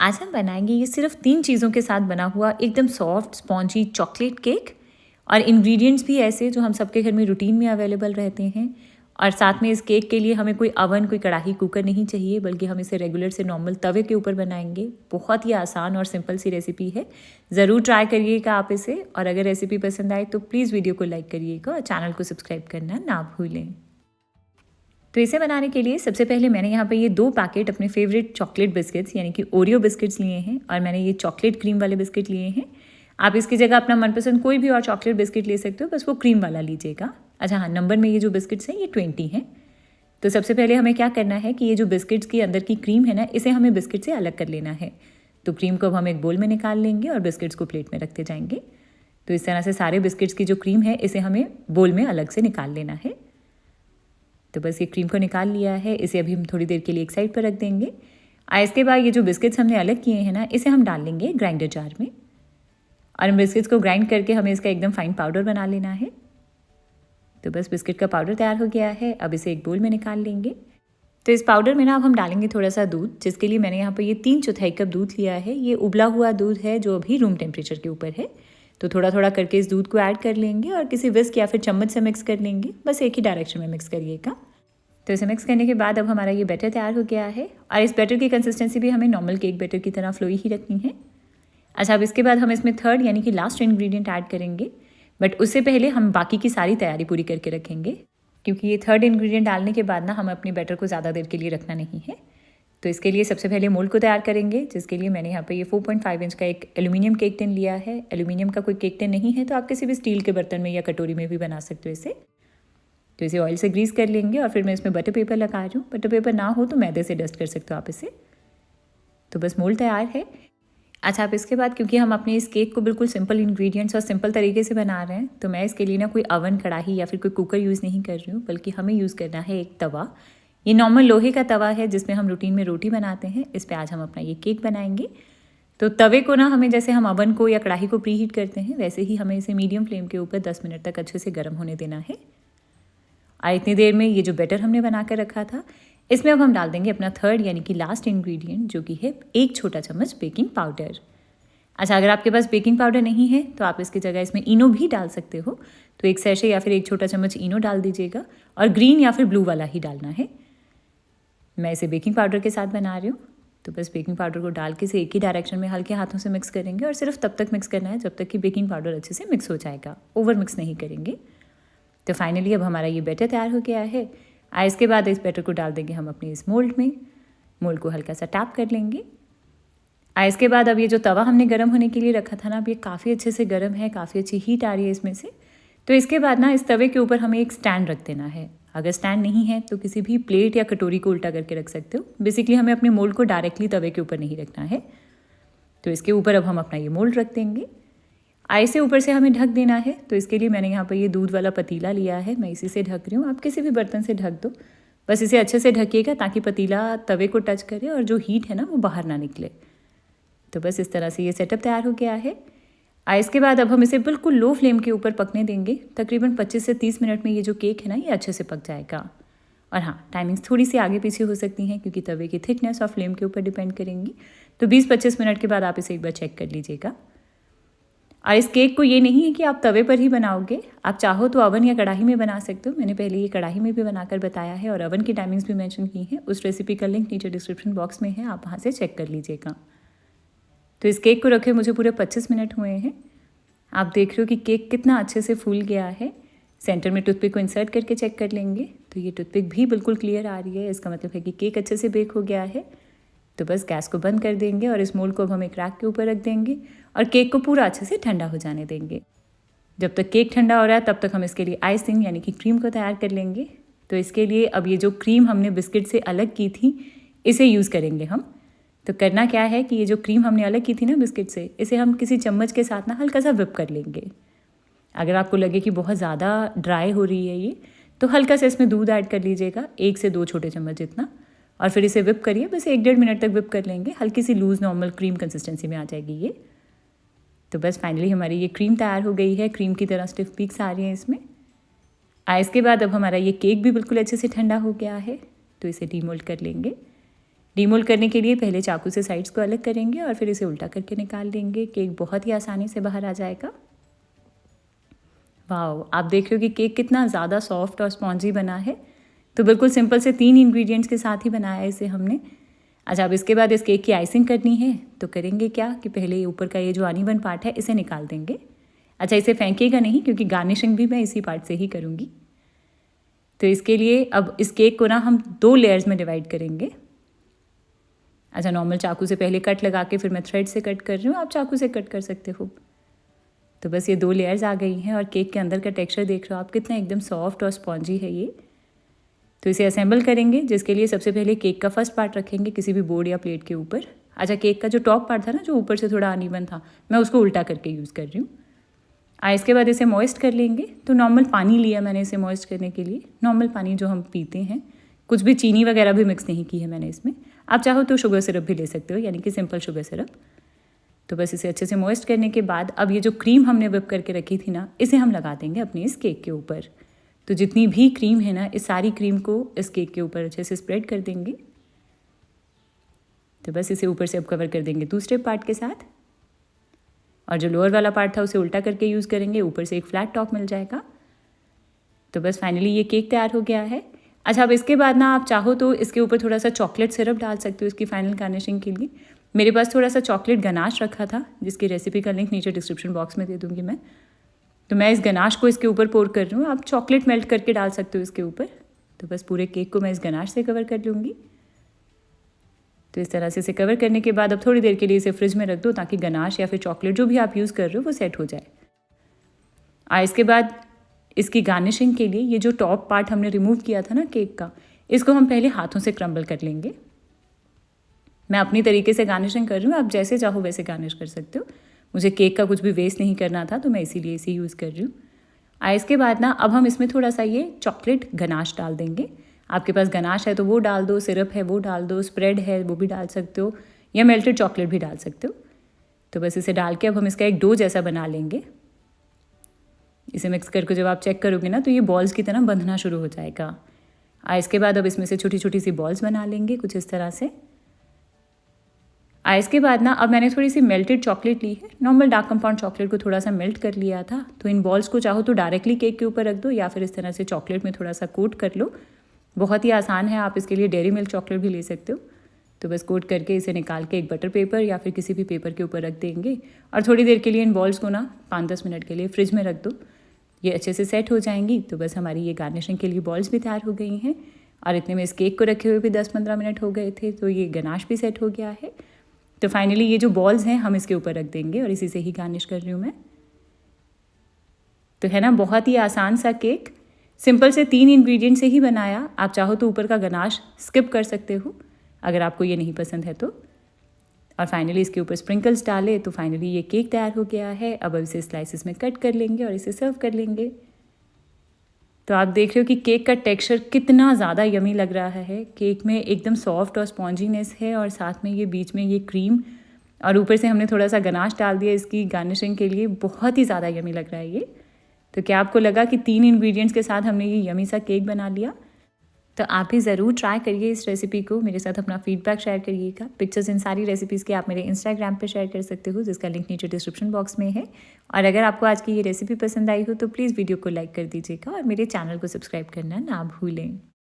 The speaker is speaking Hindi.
आज हम बनाएंगे ये सिर्फ 3 चीज़ों के साथ बना हुआ एकदम सॉफ्ट स्पॉन्जी चॉकलेट केक। और इंग्रेडिएंट्स भी ऐसे जो हम सबके घर में रूटीन में अवेलेबल रहते हैं। और साथ में इस केक के लिए हमें कोई अवन, कोई कढ़ाई, कुकर नहीं चाहिए, बल्कि हम इसे रेगुलर से नॉर्मल तवे के ऊपर बनाएंगे। बहुत ही आसान और सिंपल सी रेसिपी है, ज़रूर ट्राई करिएगा आप इसे। और अगर रेसिपी पसंद आए तो प्लीज़ वीडियो को लाइक करिएगा और चैनल को सब्सक्राइब करना ना भूलें। तो इसे बनाने के लिए सबसे पहले मैंने यहाँ पे ये 2 पैकेट अपने फेवरेट चॉकलेट बिस्किट्स यानी कि ओरियो बिस्किट्स लिए हैं। और मैंने ये चॉकलेट क्रीम वाले बिस्किट लिए हैं। आप इसकी जगह अपना मनपसंद कोई भी और चॉकलेट बिस्किट ले सकते हो, बस वो क्रीम वाला लीजिएगा। अच्छा हाँ, नंबर में ये जो बिस्किट्स हैं ये 20 हैं। तो सबसे पहले हमें क्या करना है कि ये जो बिस्किट्स की अंदर की क्रीम है ना, इसे हमें बिस्किट से अलग कर लेना है। तो क्रीम को अब हम एक बोल में निकाल लेंगे और बिस्किट्स को प्लेट में रखते जाएंगे। तो इस तरह से सारे बिस्किट्स की जो क्रीम है इसे हमें बोल में अलग से निकाल लेना है। तो बस ये क्रीम को निकाल लिया है, इसे अभी हम थोड़ी देर के लिए एक साइड पर रख देंगे। और इसके बाद ये जो बिस्किट्स हमने अलग किए हैं ना, इसे हम डाल लेंगे ग्राइंडर जार में। और इन बिस्किट्स को ग्राइंड करके हमें इसका एकदम फाइन पाउडर बना लेना है। तो बस बिस्किट का पाउडर तैयार हो गया है, अब इसे एक बोल में निकाल लेंगे। तो इस पाउडर में ना अब हम डालेंगे थोड़ा सा दूध, जिसके लिए मैंने यहाँ पर ये 3/4 कप दूध लिया है। ये उबला हुआ दूध है जो अभी रूम टेम्परेचर के ऊपर है। तो थोड़ा थोड़ा करके इस दूध को ऐड कर लेंगे और किसी विस्क या फिर चम्मच से मिक्स कर लेंगे। बस एक ही डायरेक्शन में मिक्स करिएगा। तो इसे मिक्स करने के बाद अब हमारा ये बैटर तैयार हो गया है। और इस बैटर की कंसिस्टेंसी भी हमें नॉर्मल केक बैटर की तरह फ्लोई ही रखनी है। अच्छा, अब इसके बाद हम इसमें थर्ड यानी कि लास्ट इंग्रेडिएंट ऐड करेंगे, बट उससे पहले हम बाकी की सारी तैयारी पूरी करके रखेंगे, क्योंकि ये थर्ड इंग्रेडिएंट डालने के बाद ना हम अपने बैटर को ज़्यादा देर के लिए रखना नहीं है। तो इसके लिए सबसे पहले मोल्ड को तैयार करेंगे, जिसके लिए मैंने यहाँ पे ये 4.5 इंच का एक एल्यूमिनियम केक टिन लिया है। एल्यूमिनियम का कोई केक टिन नहीं है तो आप किसी भी स्टील के बर्तन में या कटोरी में भी बना सकते हो इसे। तो इसे ऑयल से ग्रीस कर लेंगे और फिर मैं इसमें बटर पेपर लगा रही हूँ। बटर पेपर ना हो तो मैदे से डस्ट कर सकते हो आप इसे। तो बस मोल्ड तैयार है। अच्छा, आप इसके बाद क्योंकि हम अपने इस केक को बिल्कुल सिंपल इंग्रेडिएंट्स और सिंपल तरीके से बना रहे हैं, तो मैं इसके लिए ना कोई अवन, कढ़ाई या फिर कोई कुकर यूज़ नहीं कर रही हूँ, बल्कि हमें यूज़ करना है एक तवा। ये नॉर्मल लोहे का तवा है जिसमें हम रूटीन में रोटी बनाते हैं। इस पर आज हम अपना ये केक बनाएंगे। तो तवे को ना हमें जैसे हम अवन को या कढ़ाई को प्री हीट करते हैं, वैसे ही हमें इसे मीडियम फ्लेम के ऊपर 10 मिनट तक अच्छे से गर्म होने देना है। और इतनी देर में ये जो बैटर हमने बना कर रखा था, इसमें अब हम डाल देंगे अपना थर्ड यानी कि लास्ट इंग्रेडिएंट, जो कि है 1 छोटा चम्मच बेकिंग पाउडर। अच्छा, अगर आपके पास बेकिंग पाउडर नहीं है तो आप इसकी जगह इसमें इनो भी डाल सकते हो। तो 1 सैशे या फिर 1 छोटा चम्मच इनो डाल दीजिएगा, और ग्रीन या फिर ब्लू वाला ही डालना है। मैं इसे बेकिंग पाउडर के साथ बना रही हूँ। तो बस बेकिंग पाउडर को डाल के इसे एक ही डायरेक्शन में हल्के हाथों से मिक्स करेंगे, और सिर्फ तब तक मिक्स करना है जब तक कि बेकिंग पाउडर अच्छे से मिक्स हो जाएगा। ओवर मिक्स नहीं करेंगे। तो फाइनली अब हमारा ये बैटर तैयार हो गया है। इसके बाद इस बैटर को डाल देंगे हम अपने इस मोल्ड में। मोल्ड को हल्का सा टैप कर लेंगे। इसके बाद अब ये जो तवा हमने गर्म होने के लिए रखा था ना, अब ये काफ़ी अच्छे से गर्म है, काफ़ी अच्छी हीट आ रही है इसमें से। तो इसके बाद ना इस तवे के ऊपर हमें एक स्टैंड रख देना है। अगर स्टैंड नहीं है तो किसी भी प्लेट या कटोरी को उल्टा करके रख सकते हो। बेसिकली हमें अपने मोल्ड को डायरेक्टली तवे के ऊपर नहीं रखना है। तो इसके ऊपर अब हम अपना ये मोल्ड रख देंगे। इसे ऊपर से हमें ढक देना है। तो इसके लिए मैंने यहाँ पर ये दूध वाला पतीला लिया है, मैं इसी से ढक रही हूँ। आप किसी भी बर्तन से ढक दो, बस इसे अच्छे से ढकिएगा ताकि पतीला तवे को टच करे और जो हीट है ना वो बाहर ना निकले। तो बस इस तरह से ये सेटअप तैयार हो गया है। इसके बाद अब हम इसे बिल्कुल लो फ्लेम के ऊपर पकने देंगे। तकरीबन 25 से 30 मिनट में ये जो केक है ना, ये अच्छे से पक जाएगा। और हाँ, टाइमिंग्स थोड़ी सी आगे पीछे हो सकती हैं क्योंकि तवे की थिकनेस और फ्लेम के ऊपर डिपेंड करेंगी। तो 20-25 मिनट के बाद आप इसे एक बार चेक कर लीजिएगा। और इस केक को ये नहीं है कि आप तवे पर ही बनाओगे, आप चाहो तो अवन या कढ़ाई में बना सकते हो। मैंने पहले ये कढ़ाई में भी बनाकर बताया है और अवन की टाइमिंग्स भी मेंशन की हैं। उस रेसिपी का लिंक नीचे डिस्क्रिप्शन बॉक्स में है, आप वहाँ से चेक कर लीजिएगा। तो इस केक को रखे मुझे पूरे 25 मिनट हुए हैं। आप देख रहे हो कि केक कितना अच्छे से फूल गया है। सेंटर में टूथपिक को इंसर्ट करके चेक कर लेंगे, तो ये टूथपिक भी बिल्कुल क्लियर आ रही है। इसका मतलब है कि केक अच्छे से बेक हो गया है। तो बस गैस को बंद कर देंगे और इस मोल्ड को अब हम एक रैक के ऊपर रख देंगे और केक को पूरा अच्छे से ठंडा हो जाने देंगे। जब तक केक ठंडा हो रहा है तब तक हम इसके लिए आइसिंग यानी कि क्रीम को तैयार कर लेंगे। तो इसके लिए अब ये जो क्रीम हमने बिस्किट से अलग की थी, इसे यूज़ करेंगे हम। तो करना क्या है कि ये जो क्रीम हमने अलग की थी ना बिस्किट से, इसे हम किसी चम्मच के साथ ना हल्का सा विप कर लेंगे। अगर आपको लगे कि बहुत ज़्यादा ड्राई हो रही है ये, तो हल्का सा इसमें दूध ऐड कर लीजिएगा, 1 से 2 छोटे चम्मच जितना, और फिर इसे विप करिए। बस 1-1.5 मिनट तक विप कर लेंगे। हल्की सी लूज़ नॉर्मल क्रीम कंसिस्टेंसी में आ जाएगी ये। तो बस फाइनली हमारी ये क्रीम तैयार हो गई है। क्रीम की तरह स्टिफ पीक्स आ रही हैं इसमें। इसके बाद अब हमारा ये केक भी बिल्कुल अच्छे से ठंडा हो गया है। तो इसे डीमोल्ड कर लेंगे। डीमोल्ड करने के लिए पहले चाकू से साइड्स को अलग करेंगे और फिर इसे उल्टा करके निकाल लेंगे। केक बहुत ही आसानी से बाहर आ जाएगा। वाओ, आप देख रहे हो कि केक कितना ज़्यादा सॉफ्ट और स्पॉन्जी बना है। तो बिल्कुल सिंपल से 3 इंग्रेडिएंट्स के साथ ही बनाया है इसे हमने। अच्छा, अब इसके बाद इस केक की आइसिंग करनी है तो करेंगे क्या कि पहले ऊपर का ये जो अनइवन पार्ट है इसे निकाल देंगे। अच्छा, इसे फेंकेगा नहीं क्योंकि गार्निशिंग भी मैं इसी पार्ट से ही करूँगी। तो इसके लिए अब इस केक को ना हम 2 लेयर्स में डिवाइड करेंगे। अच्छा, नॉर्मल चाकू से पहले कट लगा के फिर मैं थ्रेड से कट कर रही हूँ, आप चाकू से कट कर सकते हो। तो बस ये 2 लेयर्स आ गई हैं और केक के अंदर का टेक्सचर देख रहे हो आप कितना एकदम सॉफ्ट और स्पॉन्जी है ये। तो इसे असेंबल करेंगे, जिसके लिए सबसे पहले केक का फर्स्ट पार्ट रखेंगे किसी भी बोर्ड या प्लेट के ऊपर। अच्छा, केक का जो टॉप पार्ट था ना, जो ऊपर से थोड़ा अनइवन था, मैं उसको उल्टा करके यूज़ कर रही हूँ। इसके बाद इसे मॉइस्ट कर लेंगे। तो नॉर्मल पानी लिया मैंने इसे मॉइस्ट करने के लिए, नॉर्मल पानी जो हम पीते हैं, कुछ भी चीनी वगैरह भी मिक्स नहीं की है मैंने इसमें। आप चाहो तो शुगर सिरप भी ले सकते हो, यानी कि सिंपल शुगर सिरप। तो बस इसे अच्छे से मॉइस्ट करने के बाद अब ये जो क्रीम हमने व्हिप करके रखी थी ना, इसे हम लगा देंगे अपने इस केक के ऊपर। तो जितनी भी क्रीम है ना, इस सारी क्रीम को इस केक के ऊपर अच्छे से स्प्रेड कर देंगे। तो बस इसे ऊपर से अब कवर कर देंगे दूसरे पार्ट के साथ, और जो लोअर वाला पार्ट था उसे उल्टा करके यूज़ करेंगे, ऊपर से एक फ्लैट टॉप मिल जाएगा। तो बस फाइनली ये केक तैयार हो गया है। अच्छा, अब इसके बाद ना आप चाहो तो इसके ऊपर थोड़ा सा चॉकलेट सिरप डाल सकते हो इसकी फाइनल गार्निशिंग के लिए। मेरे पास थोड़ा सा चॉकलेट गनाश रखा था, जिसकी रेसिपी का लिंक नीचे डिस्क्रिप्शन बॉक्स में दे दूँगी मैं। तो मैं इस गनाश को इसके ऊपर पोर कर रही हूँ, आप चॉकलेट मेल्ट करके डाल सकते हो इसके ऊपर। तो बस पूरे केक को मैं इस गनाश से कवर कर लूँगी। तो इस तरह से इसे कवर करने के बाद अब थोड़ी देर के लिए इसे फ्रिज में रख दो, ताकि गनाश या फिर चॉकलेट जो भी आप यूज़ कर रहे हो वो सेट हो जाए। इसके बाद इसकी गार्निशिंग के लिए ये जो टॉप पार्ट हमने रिमूव किया था ना केक का, इसको हम पहले हाथों से क्रम्बल कर लेंगे। मैं अपनी तरीके से गार्निशिंग कर रही हूँ, आप जैसे चाहो वैसे गार्निश कर सकते हो। मुझे केक का कुछ भी वेस्ट नहीं करना था, तो मैं इसीलिए इसे यूज़ कर रही हूँ। इसके बाद ना अब हम इसमें थोड़ा सा ये चॉकलेट गनाश डाल देंगे। आपके पास गनाश है तो वो डाल दो, सिरप है वो डाल दो, स्प्रेड है वो भी डाल सकते हो, या मेल्टेड चॉकलेट भी डाल सकते हो। तो बस इसे डाल के अब हम इसका एक डो जैसा बना लेंगे। इसे मिक्स करके जब आप चेक करोगे ना, तो ये बॉल्स की तरह बंधना शुरू हो जाएगा। इसके बाद अब इसमें से छोटी छोटी सी बॉल्स बना लेंगे कुछ इस तरह से। इसके बाद ना अब मैंने थोड़ी सी मेल्टेड चॉकलेट ली है, नॉर्मल डार्क कंपाउंड चॉकलेट को थोड़ा सा मेल्ट कर लिया था। तो इन बॉल्स को चाहो तो डायरेक्टली केक के ऊपर रख दो, या फिर इस तरह से चॉकलेट में थोड़ा सा कोट कर लो। बहुत ही आसान है, आप इसके लिए डेयरी मिल्क चॉकलेट भी ले सकते हो। तो बस कोट करके इसे निकाल के एक बटर पेपर या फिर किसी भी पेपर के ऊपर रख देंगे, और थोड़ी देर के लिए इन बॉल्स को ना 5-10 मिनट के लिए फ्रिज में रख दो। ये अच्छे से सेट हो जाएंगी। तो बस हमारी ये गार्निशिंग के लिए बॉल्स भी तैयार हो गई हैं, और इतने में इस केक को रखे हुए भी 10-15 मिनट हो गए थे। तो ये गनाश भी सेट हो गया है। तो फाइनली ये जो बॉल्स हैं हम इसके ऊपर रख देंगे, और इसी से ही गार्निश कर रही हूँ मैं। तो है ना बहुत ही आसान सा केक, सिंपल से 3 इंग्रेडिएंट से ही बनाया। आप चाहो तो ऊपर का गनाश स्किप कर सकते हो अगर आपको ये नहीं पसंद है तो। और फाइनली इसके ऊपर स्प्रिंकल्स डाले तो फाइनली ये केक तैयार हो गया है। अब इसे स्लाइसेस में कट कर लेंगे और इसे सर्व कर लेंगे। तो आप देख रहे हो कि केक का टेक्सचर कितना ज़्यादा यमी लग रहा है। केक में एकदम सॉफ्ट और स्पॉन्जीनेस है, और साथ में ये बीच में ये क्रीम, और ऊपर से हमने थोड़ा सा गनाश डाल दिया इसकी गार्निशिंग के लिए। बहुत ही ज़्यादा यमी लग रहा है ये। तो क्या आपको लगा कि 3 इंग्रेडिएंट्स के साथ हमने ये यमी सा केक बना लिया? तो आप भी ज़रूर ट्राई करिए इस रेसिपी को, मेरे साथ अपना फीडबैक शेयर करिएगा। पिक्चर्स इन सारी रेसिपीज़ के आप मेरे इंस्टाग्राम पे शेयर कर सकते हो, जिसका लिंक नीचे डिस्क्रिप्शन बॉक्स में है। और अगर आपको आज की ये रेसिपी पसंद आई हो तो प्लीज़ वीडियो को लाइक कर दीजिएगा, और मेरे चैनल को सब्सक्राइब करना ना भूलें।